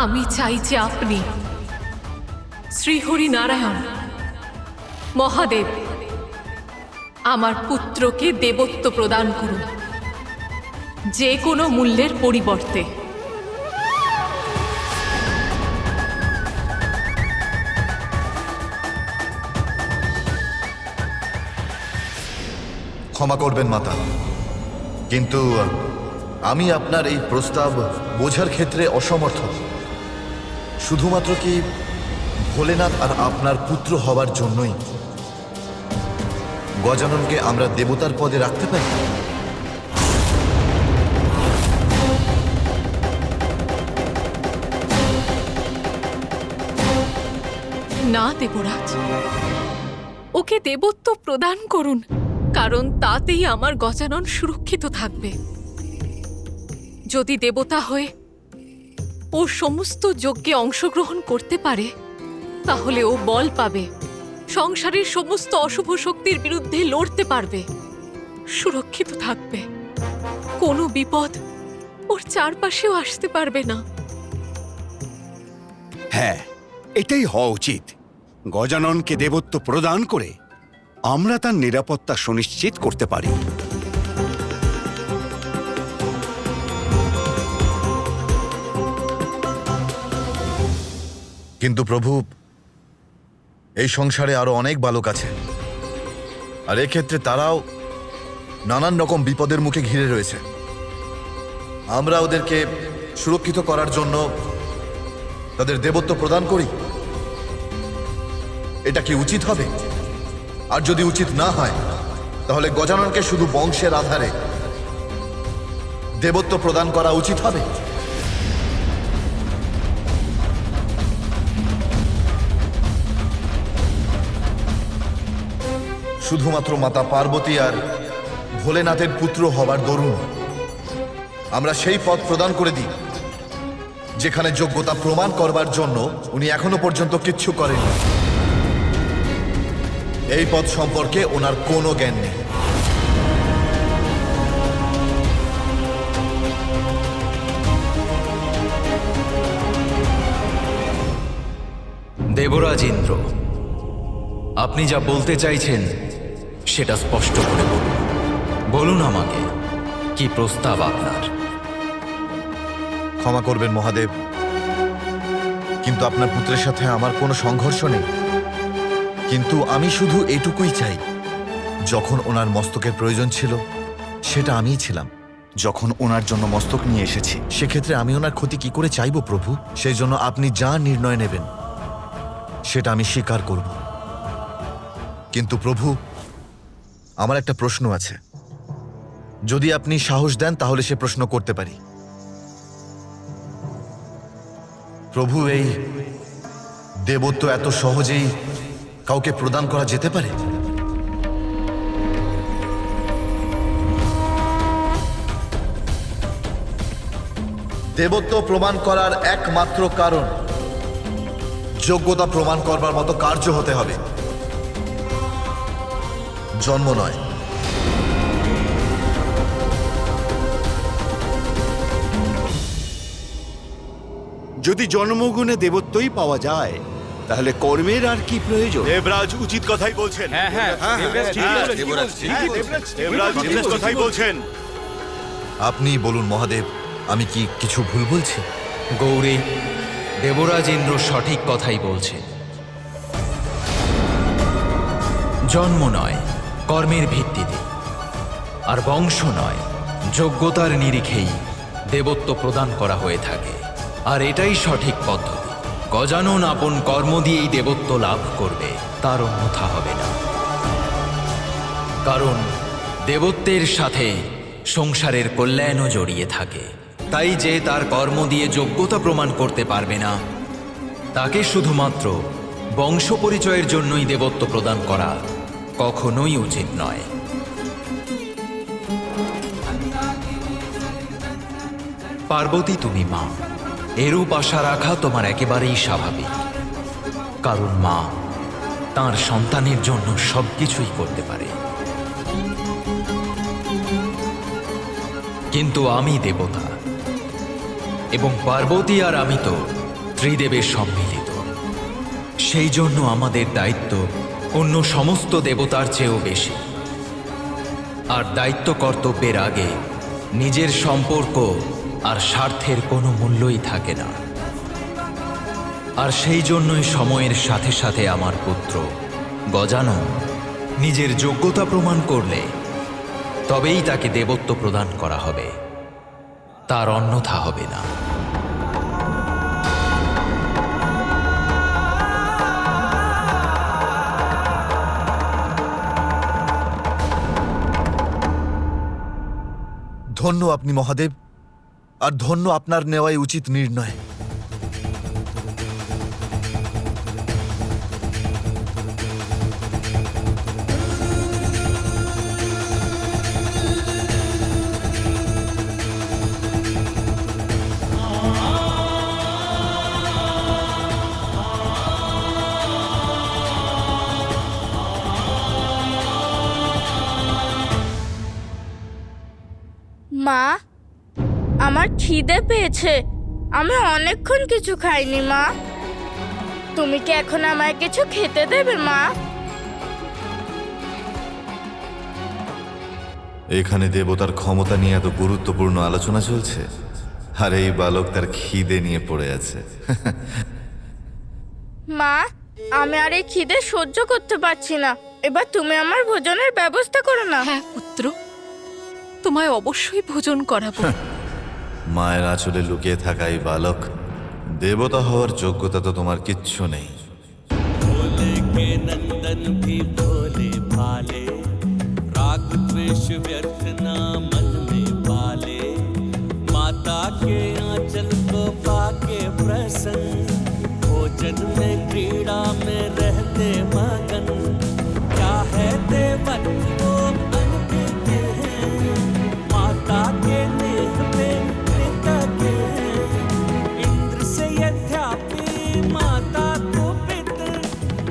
আমি চাই যে আপনি শ্রীহরি নারায়ণ মহাদেব আমার পুত্রকে দেবত্ব প্রদান করুন, যে কোনো মূল্যের পরিবর্তে। ক্ষমা করবেন মাতা, কিন্তু আমি আপনার এই প্রস্তাব বোঝার ক্ষেত্রে অসমর্থ। শুধুমাত্র কি ভোলেনাথ আর আপনার পুত্র হওয়ার জন্যই গজাননকে আমরা দেবতার পদে রাখতে পারি? না দেবরাজ, ওকে দেবত্ব প্রদান করুন, কারণ তাতেই আমার গজানন সুরক্ষিত থাকবে। যদি দেবতা হয়ে ও সমস্ত যজ্ঞে অংশগ্রহণ করতে পারে, তাহলে ও বল পাবে, সংসারের সমস্ত অশুভ শক্তির বিরুদ্ধে লড়তে পারবে, সুরক্ষিত থাকবে। কোনো বিপদ ওর চারপাশেও আসতে পারবে না। হ্যাঁ, এটাই হওয়া উচিত। গজাননকে দেবত্ব প্রদান করে আমরা তার নিরাপত্তা সুনিশ্চিত করতে পারি। কিন্তু প্রভু, এই সংসারে আরো অনেক বালক আছে, আর এক্ষেত্রে তারাও নানান রকম বিপদের মুখে ঘিরে রয়েছে। আমরা ওদেরকে সুরক্ষিত করার জন্য তাদের দেবত্ব প্রদান করি, এটা কি উচিত হবে? আর যদি উচিত না হয়, তাহলে গজাননকে শুধু বংশের আধারে দেবত্ব প্রদান করা উচিত হবে। শুধুমাত্র মাতা পার্বতী আর ভোলেনাথের পুত্র হবার দরুন আমরা সেই পদ প্রদান করে দিই যেখানে যোগ্যতা প্রমাণ করবার জন্য উনি এখনো পর্যন্ত কিচ্ছু করেননি। এই পদ সম্পর্কে ওনার কোনো জ্ঞান নেই। দেবরাজ ইন্দ্র, আপনি যা বলতে চাইছেন সেটা স্পষ্ট করে বলুন। বলুন আমাকে, কি প্রস্তাব আপনার? ক্ষমা করবেন মহাদেব, কিন্তু আপনার পুত্রের সাথে আমার কোনো সংঘর্ষ নেই। কিন্তু আমি শুধু এটুকুই চাই, যখন ওনার মস্তকের প্রয়োজন ছিল সেটা আমিই ছিলাম। যখন ওনার জন্য মস্তক নিয়ে এসেছি, সেক্ষেত্রে আমি ওনার ক্ষতি কি করে চাইব প্রভু? সেই জন্য আপনি যা নির্ণয় নেবেন সেটা আমি স্বীকার করব। কিন্তু প্রভু, আমার একটা প্রশ্ন আছে। যদি আপনি সাহস দেন তাহলে সে প্রশ্ন করতে পারি। প্রভু, এই দেবত্ব এত সহজেই কাউকে প্রদান করা যেতে পারে? দেবত্ব প্রমাণ করার একমাত্র কারণ যোগ্যতা প্রমাণ করবার মতো কার্য হতে হবে, জন্ম নয়। যদি জন্মগুণে দেবত্বই পাওয়া যায়, তাহলে কর্মের আর কি প্রয়োজন? দেবরাজ উচিত কথাই বলছেন। দেবরাজ উচিত কথাই বলছেন। আপনি বলুন মহাদেব, আমি কি কিছু ভুল বলছি? গৌরী, দেবরাজ ইন্দ্র সঠিক কথাই বলছে। জন্ম নয়, কর্মের ভিত্তিতে, আর বংশ নয়, যোগ্যতার নিরিখেই দেবত্ব প্রদান করা হয়ে থাকে। আর এটাই সঠিক পদ্ধতি। গজানন আপন কর্ম দিয়েই দেবত্ব লাভ করবে, তার অন্যথা হবে না। কারণ দেবত্বের সাথে সংসারের কল্যাণও জড়িয়ে থাকে। তাই যে তার কর্ম দিয়ে যোগ্যতা প্রমাণ করতে পারবে না, তাকে শুধুমাত্র বংশ পরিচয়ের জন্যই দেবত্ব প্রদান করা কখনোই উচিত নয়। পার্বতী, তুমি মা, এরূপ আশা রাখা তোমার একেবারেই স্বাভাবিক। কারণ মা তার সন্তানের জন্য সবকিছুই করতে পারে। কিন্তু আমি দেবতা, এবং পার্বতী আর আমি তো ত্রিদেবের সম্মিলিত। সেই জন্য আমাদের দায়িত্ব অন্য সমস্ত দেবতার চেয়েও বেশি। আর দায়িত্ব কর্তব্যের আগে নিজের সম্পর্ক আর স্বার্থের কোনো মূল্যই থাকে না। আর সেই জন্যই সময়ের সাথে সাথে আমার পুত্র গজানন নিজের যোগ্যতা প্রমাণ করলে তবেই তাকে দেবত্ব প্রদান করা হবে, তার অন্যথা হবে না। ধন্য আপনি মহাদেব, আর ধন্য আপনার নেওয়াই উচিত নির্ণয়। মা, আমার খিদে পেয়েছে। আমি অনেকক্ষণ কিছু খাইনি মা। তুমি কি এখন আমায় কিছু খেতে দেবে মা? এখানে দেবতার ক্ষমতা নিয়ে এত গুরুত্বপূর্ণ আলোচনা চলছে, আর এই বালক তার খিদে নিয়ে পড়ে আছে। মা, আমি আর এই খিদে সহ্য করতে পারছি না। এবার তুমি আমার ভোজনের ব্যবস্থা করো না। হ্যাঁ পুত্র, তোমায় অবশ্যই ভোজন করাবো। মায়ের আঁচলে লুকিয়ে থাকা এই বালক, দেবতা হওয়ার যোগ্যতা তো তোমার কিচ্ছু নেই। भोले के नंदन भी भोले भाले, राग द्वेष व्यर्थ ना मन में पाले। माता के आंचल को पाके प्रसन्न, भोजन में क्रीड़ा में रहते मगन। क्या है देवत्व अनगिनत है, माता के नेह पे कृतज्ञ है। इंद्र से यद्यपि माता को पितर,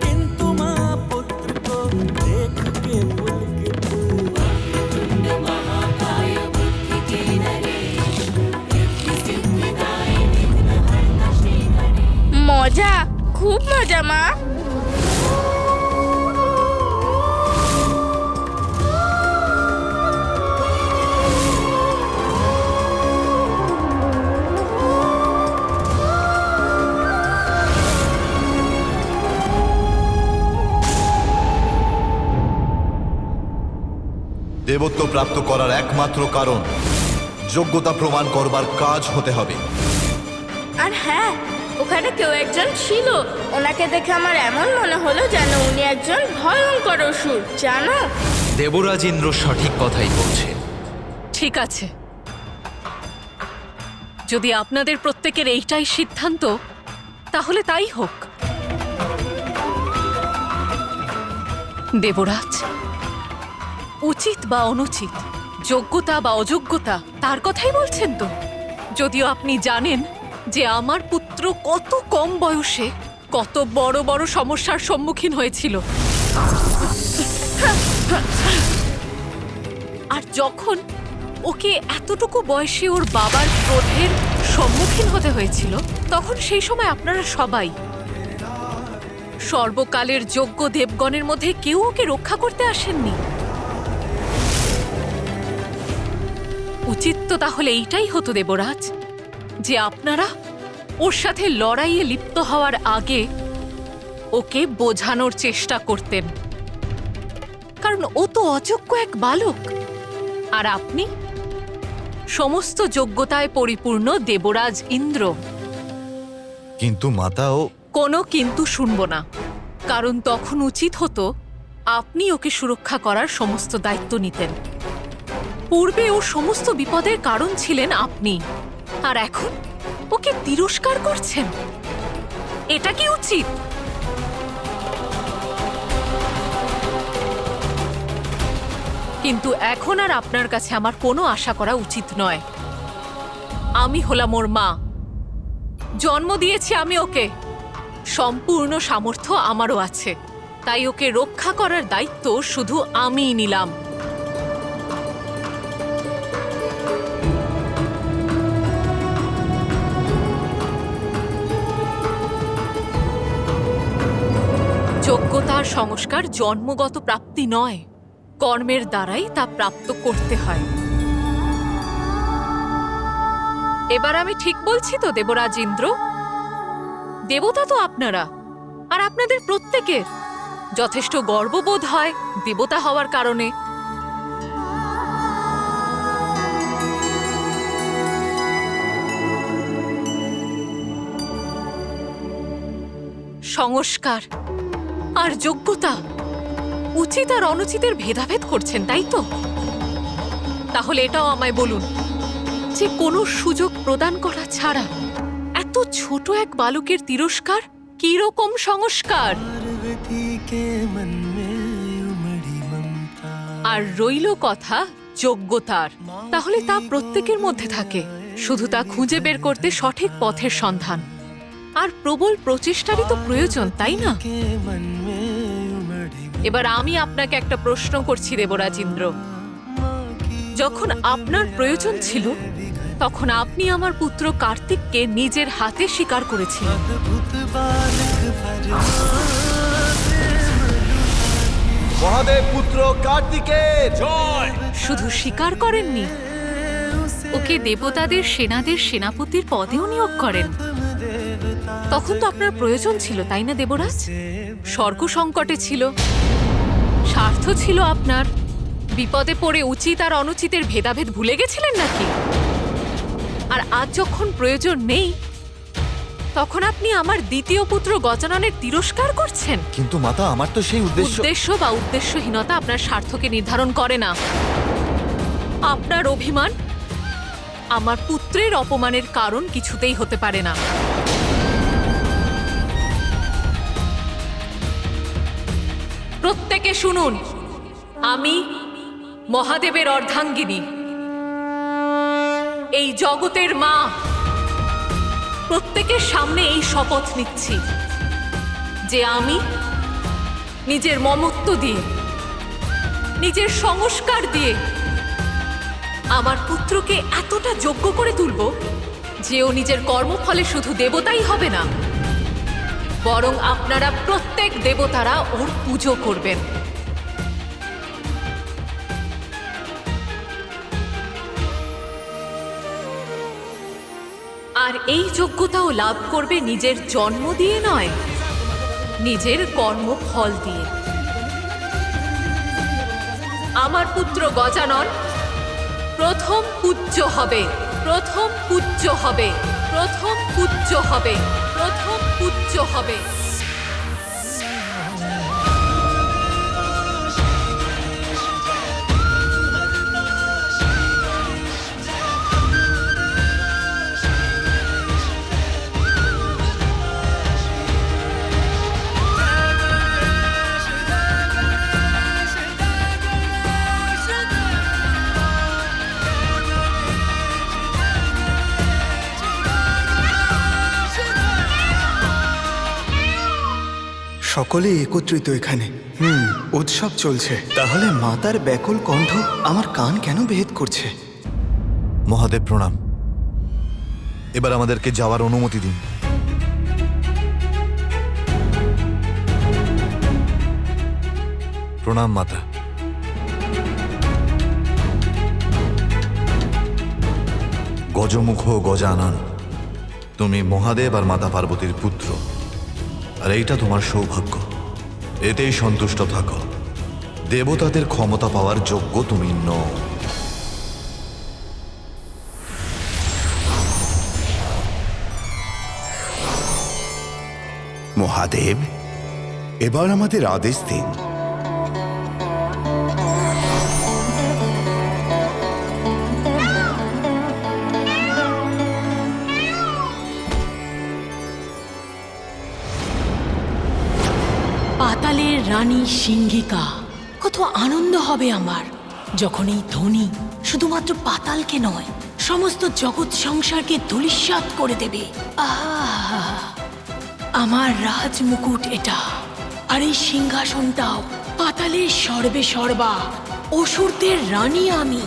किंतु माँ पुत्र को देख के पुलकित। মজা, খুব মজা মা। দেবত্ব প্রাপ্ত করার একমাত্র কারণ যোগ্যতা প্রমাণ করবার কাজ হতে হবে। আর হ্যাঁ, ওখানে কেউ একজন ছিল। ওনাকে দেখে আমার এমন মনে হলো যেন উনি একজন ভয়ঙ্কর অসুর, জানো? দেবরাজ ইন্দ্র সঠিক কথাই বলছেন। ঠিক আছে, যদি আপনাদের প্রত্যেকের এইটাই সিদ্ধান্ত, তাহলে তাই হোক। দেবরাজ, উচিত বা অনুচিত, যোগ্যতা বা অযোগ্যতা, তার কথাই বলছেন তো? যদিও আপনি জানেন যে আমার পুত্র কত কম বয়সে কত বড় বড় সমস্যার সম্মুখীন হয়েছিল, আর যখন ওকে এতটুকু বয়সে ওর বাবার ক্রোধের সম্মুখীন হতে হয়েছিল, তখন সেই সময় আপনারা সবাই, সর্বকালের যোগ্য দেবগণের মধ্যে কেউ ওকে রক্ষা করতে আসেননি। উচিত তো তাহলে এইটাই হতো দেবরাজ, যে আপনারা ওর সাথে লড়াইয়ে লিপ্ত হওয়ার আগে ওকে বোঝানোর চেষ্টা করতেন, কারণ ও তো অযোগ্য এক বালক, আর আপনি সমস্ত যোগ্যতায় পরিপূর্ণ দেবরাজ ইন্দ্র। কিন্তু মাতা, ও কোনো কিন্তু শুনব না, কারণ তখন উচিত হতো আপনি ওকে সুরক্ষা করার সমস্ত দায়িত্ব নিতেন। পূর্বে ও সমস্ত বিপদের কারণ ছিলেন আপনি, আর এখন ওকে তিরস্কার করছেন। এটা কি উচিত? কিন্তু এখন আর আপনার কাছে আমার কোনো আশা করা উচিত নয়। আমি হলাম ওর মা, জন্ম দিয়েছি আমি ওকে, সম্পূর্ণ সামর্থ্য আমারও আছে, তাই ওকে রক্ষা করার দায়িত্ব শুধু আমিই নিলাম। যোগ্যতা আর সংস্কার জন্মগত প্রাপ্তি নয়, কর্মের দ্বারাই তা প্রাপ্ত করতে হয়। এবার আমি ঠিক বলছি তো দেবরাজ ইন্দ্র? দেবতা তো আপনারা, আর আপনাদের প্রত্যেকের যথেষ্ট গর্ববোধ হয় দেবতা হওয়ার কারণে। সংস্কার আর যোগ্যতা, উচিত আর অনুচিতের ভেদাভেদ করছেন, তাই তো? তাহলে এটাও আমায় বলুন যে কোনো সুযোগ প্রদান করা ছাড়া এত ছোট এক বালকের তিরস্কার কি রকম সংস্কার? আর রইল কথা যোগ্যতার, তাহলে তা প্রত্যেকের মধ্যে থাকে, শুধু তা খুঁজে বের করতে সঠিক পথের সন্ধান আর প্রবল প্রচেষ্টারই তো প্রয়োজন, তাই না? এবার আমি আপনাকে একটা প্রশ্ন করছি দেবরাজ ইন্দ্র। যখন আপনার প্রয়োজন ছিল তখন আপনি আমার পুত্র কার্তিককে নিজের হাতে শিকার করেছিলেন। মহাদেব পুত্র কার্তিকের জয়! শুধু স্বীকার করেননি, ওকে দেবতাদের সেনাদের সেনাপতির পদেও নিয়োগ করেন। তখন তো আপনার প্রয়োজন ছিল, তাই না দেবরাজ? স্বর্গ সংকটে ছিল, স্বার্থ ছিল আপনার, বিপদে পড়ে উচিত আর অনুচিতের ভেদাভেদ ভুলে গেছিলেন নাকি? আর আজ যখন প্রয়োজন নেই তখন আপনি আমার দ্বিতীয় পুত্র গজাননের তিরস্কার করছেন। কিন্তু মাতা, আমার তো সেই উদ্দেশ্য বা উদ্দেশ্যহীনতা আপনার স্বার্থকে নির্ধারণ করে না। আপনার অভিমান আমার পুত্রের অপমানের কারণ কিছুতেই হতে পারে না। প্রত্যেকে শুনুন, আমি মহাদেবের অর্ধাঙ্গিনী, এই জগতের মা, প্রত্যেকের সামনে এই শপথ নিচ্ছি যে আমি নিজের মমত্ব দিয়ে, নিজের সংস্কার দিয়ে আমার পুত্রকে এতটা যোগ্য করে তুলব যে ও নিজের কর্মফলে শুধু দেবতাই হবে না, বরং আপনারা প্রত্যেক দেবতারা ওর পুজো করবেন। আর এই যোগ্যতাও লাভ করবে নিজের জন্ম দিয়ে নয়, নিজের কর্মফল দিয়ে। আমার পুত্র গজানন প্রথম পূজ্য হবে, প্রথম পূজ্য হবে, প্রথম পূজ্য হবে, প্রথম পূজ্য হবে। সকলে একত্রিত এখানে। উৎসব চলছে। তাহলে মাতার ব্যাকুল কণ্ঠ আমার কান কেন ভেদ করছে? মহাদেব প্রণাম। এবার আমাদেরকে যাওয়ার অনুমতি দিন। প্রণাম মাতা। গজমুখ গজানন, তুমি মহাদেব আর মাতা পার্বতীর পুত্র, আর এইটা তোমার সৌভাগ্য। এতেই সন্তুষ্ট থাকো। দেবতাদের ক্ষমতা পাওয়ার যোগ্য তুমি নও। মহাদেব, এবার আমাদের আদেশ দিন। পাতালের রানী সিংহিকা, কত আনন্দ হবে আমার যখন এই ধ্বনি শুধুমাত্র পাতালকে নয়, সমস্ত জগৎ সংসারকে ধূলিসাৎ করে দেবে। আমার রাজমুকুট এটা, আর এই সিংহাসনটাও পাতালের সর্বে সর্বা, অসুরদের রানী আমি।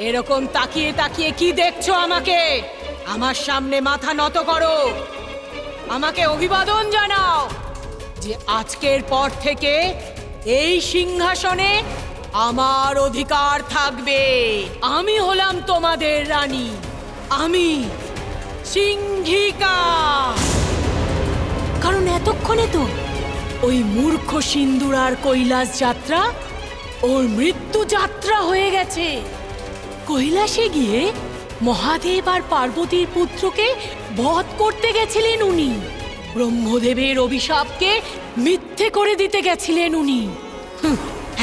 এরকম তাকিয়ে তাকিয়ে কি দেখছো আমাকে? আমার সামনে মাথা নত করো, আমাকে অভিবাদন জানাও যে আজকের পর থেকে এই সিংহাসনে আমার অধিকার থাকবে। আমি হলাম তোমাদের রানী, আমি সিংহিকা। কারণ এতক্ষণে তো ওই মূর্খ সিন্দুর আর কৈলাস যাত্রা ওর মৃত্যু যাত্রা হয়ে গেছে। কৈলাসে গিয়ে মহাদেব আর পার্বতীর পুত্রকে বধ করতে গেছিলেন উনি। ব্রহ্মদেবের অভিশাপকে মিথ্যে করে দিতে গেছিলেন উনি।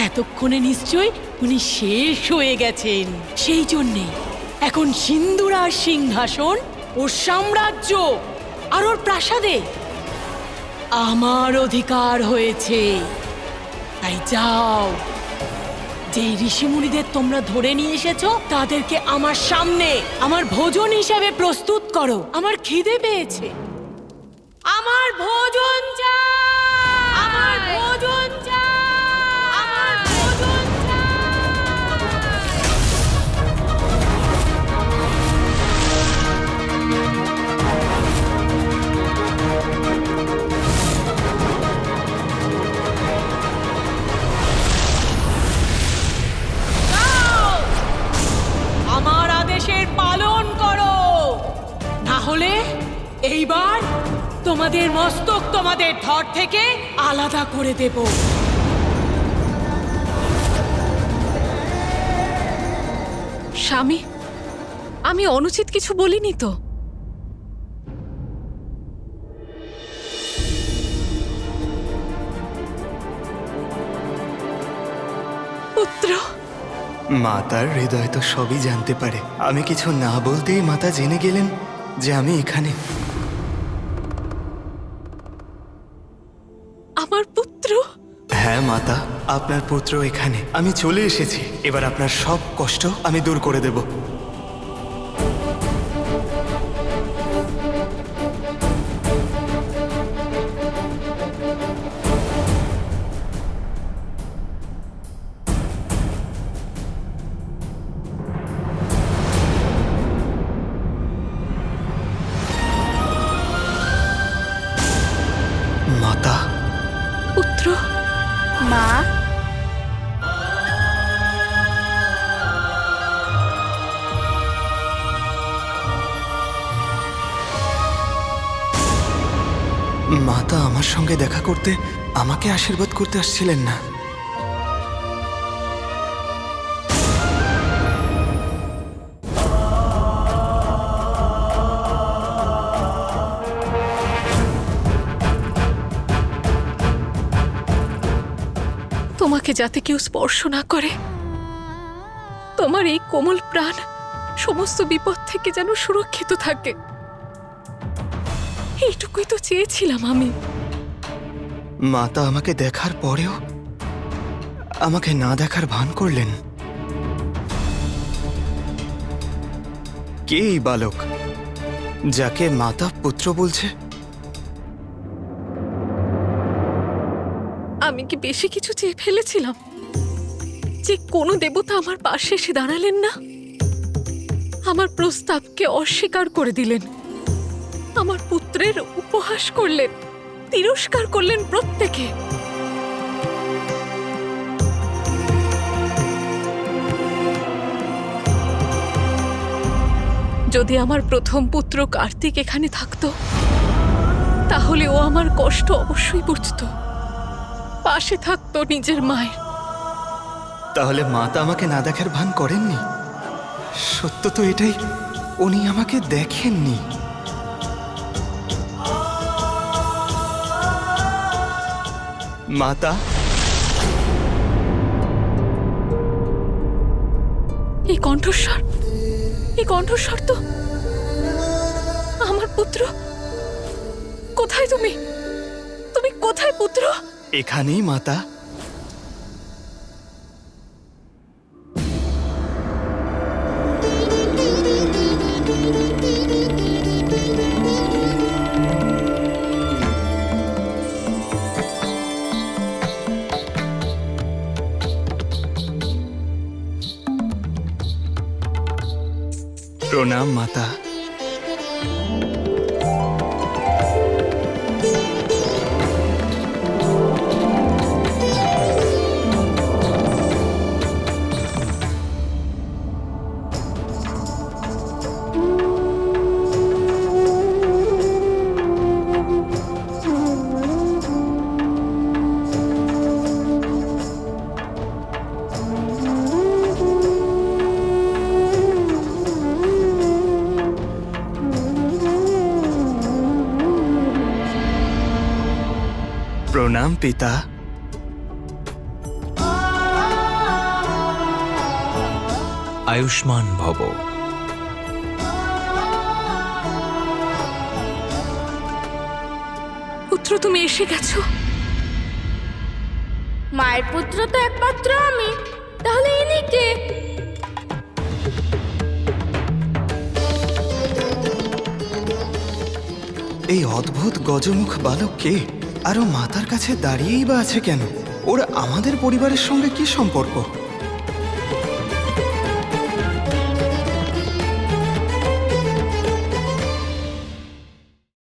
এতক্ষণে নিশ্চয় উনি শেষ হয়ে গেছেন। সেই জন্যে এখন সিন্দুর আর সিংহাসন, ওর সাম্রাজ্য আর ওর প্রাসাদে আমার অধিকার হয়েছে। তাই যাও, যে ঋষিমুনিদের তোমরা ধরে নিয়ে এসেছো তাদেরকে আমার সামনে আমার ভোজন হিসেবে প্রস্তুত করো। আমার খিদে পেয়েছে, আমার ভোজন চাই, আমার ভোজন চাই, আমার ভোজন চাই। আমার আদেশের পালন করো, না হলে এইবার তোমাদের মস্তক তোমাদের ধর থেকে আলাদা করে দেব। স্বামী, আমি অনুচিত কিছু বলিনি তো। পুত্র, মাতার হৃদয় তো সবই জানতে পারে। আমি কিছু না বলতেই মাতা জেনে গেলেন যে আমি এখানে। আমার পুত্র। হ্যাঁ মাতা, আপনার পুত্র এখানে। আমি চলে এসেছি। এবার আপনার সব কষ্ট আমি দূর করে দেব। মাতা। পুত্র। মা, মাতা আমার সঙ্গে দেখা করতে আমাকে আশীর্বাদ করতে আসছিলেন না। তোমাকে যাতে কেউ স্পর্শ না করে, তোমার এই কোমল প্রাণ সমস্ত বিপদ থেকে যেন সুরক্ষিত থাকে, এইটুকুই তো চেয়েছিলাম আমি। মাতা আমাকে দেখার পরেও আমাকে না দেখার ভান করলেন। কে এই বালক যাকে মাতা পুত্র বলছে? আমি কি বেশি কিছু চেয়ে ফেলেছিলাম যে কোনো দেবতা আমার পাশে এসে দাঁড়ালেন না? আমার প্রস্তাবকে অস্বীকার করে দিলেন, আমার পুত্রের উপহাস করলেন, তিরস্কার করলেন প্রত্যেকে। যদি আমার প্রথম পুত্র কার্তিক এখানে থাকতো, তাহলে ও আমার কষ্ট অবশ্যই বুঝতো, পাশে থাকতো নিজের মায়ের। তাহলে মাতা আমাকে না দেখার ভান করেননি? সত্য তো এটাই, উনি আমাকে দেখেননি। মাতা, এই কণ্ঠস্বর, এই কণ্ঠস্বর তো আমার পুত্র। কোথায় তুমি? তুমি কোথায় পুত্র? এখানেই মাতা। প্রণাম মাতা। প্রণাম পিতা। আয়ুষ্মান ভব। পুত্র, তুমি এসে গেছো। মায়ের পুত্র তো একমাত্র আমি, তাহলে ইনি কে? এই অদ্ভুত গজমুখ বালক কে? আর ও মাতার কাছে দাঁড়িয়েই বা আছে কেন? ওর আমাদের পরিবারের সঙ্গে কি সম্পর্ক?